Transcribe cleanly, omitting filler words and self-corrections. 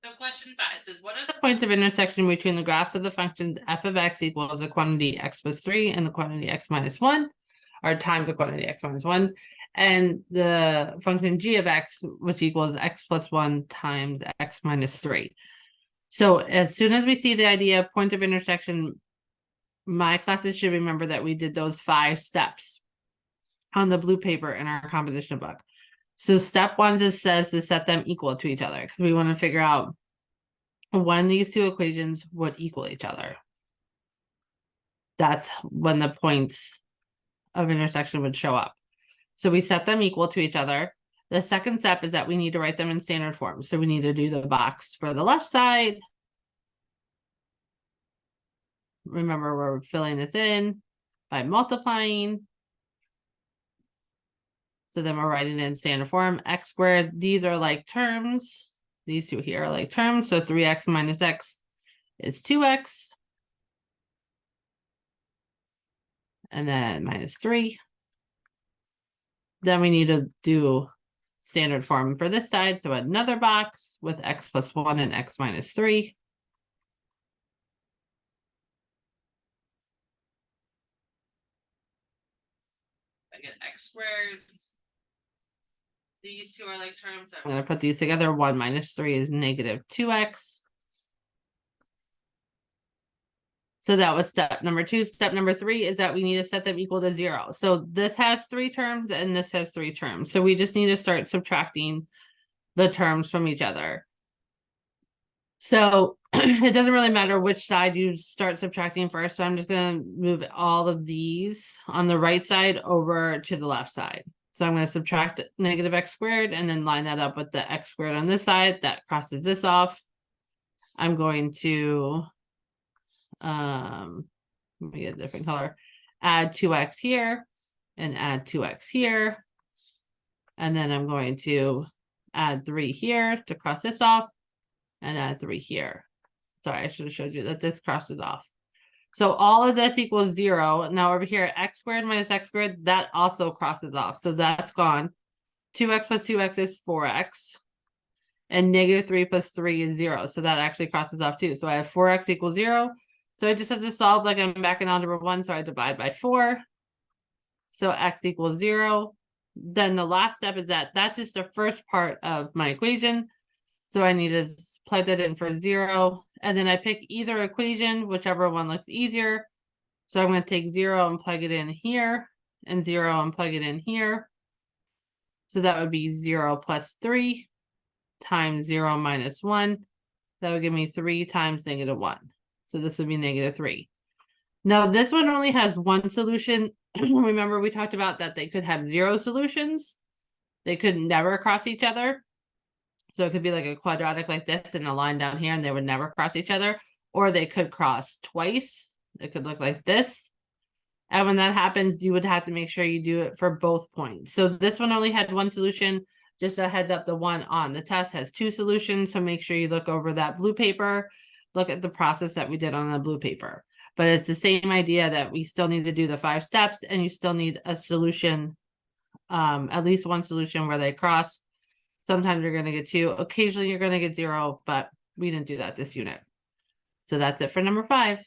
So question 5 says, what are the points of intersection between the graphs of the function f of x equals the quantity x plus 3 and the quantity x minus 1, or times the quantity x minus 1, and the function g of x, which equals x plus 1 times x minus 3. So as soon as we see the idea of point of intersection, my classes should remember that we did those 5 steps on the blue paper in our composition book. So step 1 just says to set them equal to each other, because we want to figure out when these two equations would equal each other. That's when the points of intersection would show up. So we set them equal to each other. The second step is that we need to write them in standard form. So we need to do the box for the left side. Remember, we're filling this in by multiplying. So then we're writing it in standard form, x squared. These are like terms. These two here are like terms. So 3x minus x is 2x. And then minus 3. Then we need to do standard form for this side. So another box with x plus 1 and x minus 3. I get x squared. These two are like terms. So I'm going to put these together. 1 minus 3 is negative 2x. So that was step number 2. Step number 3 is that we need to set them equal to 0. So this has 3 terms and this has 3 terms. So we just need to start subtracting the terms from each other. So it doesn't really matter which side you start subtracting first. So I'm just going to move all of these on the right side over to the left side. So I'm going to subtract negative x squared and then line that up with the x squared on this side. That crosses this off. I'm going to, let me get a different color, add 2x here and add 2x here. And then I'm going to add 3 here to cross this off and add 3 here. Sorry, I should have showed you that this crosses off. So all of this equals 0. Now over here, x squared minus x squared, that also crosses off. So that's gone. 2x plus 2x is 4x. And negative 3 plus 3 is 0. So that actually crosses off too. So I have 4x equals 0. So I just have to solve like I'm back in algebra 1. So I divide by 4. So x equals 0. Then the last step is that that's just the first part of my equation. So I need to plug that in for 0. And then I pick either equation, whichever one looks easier. So I'm going to take 0 and plug it in here, and 0 and plug it in here. So that would be 0 plus 3 times 0 minus 1. That would give me 3 times negative 1. So this would be negative 3. Now this one only has one solution. Remember we talked about that they could have 0 solutions. They could never cross each other. So it could be like a quadratic like this and a line down here and they would never cross each other. Or they could cross twice. It could look like this. And when that happens, you would have to make sure you do it for both points. So this one only had one solution. Just a heads up, the one on the test has 2 solutions. So make sure you look over that blue paper. Look at the process that we did on the blue paper. But it's the same idea that we still need to do the 5 steps and you still need a solution, at least one solution where they cross. Sometimes you're going to get 2. Occasionally you're going to get 0, but we didn't do that this unit. So that's it for number 5.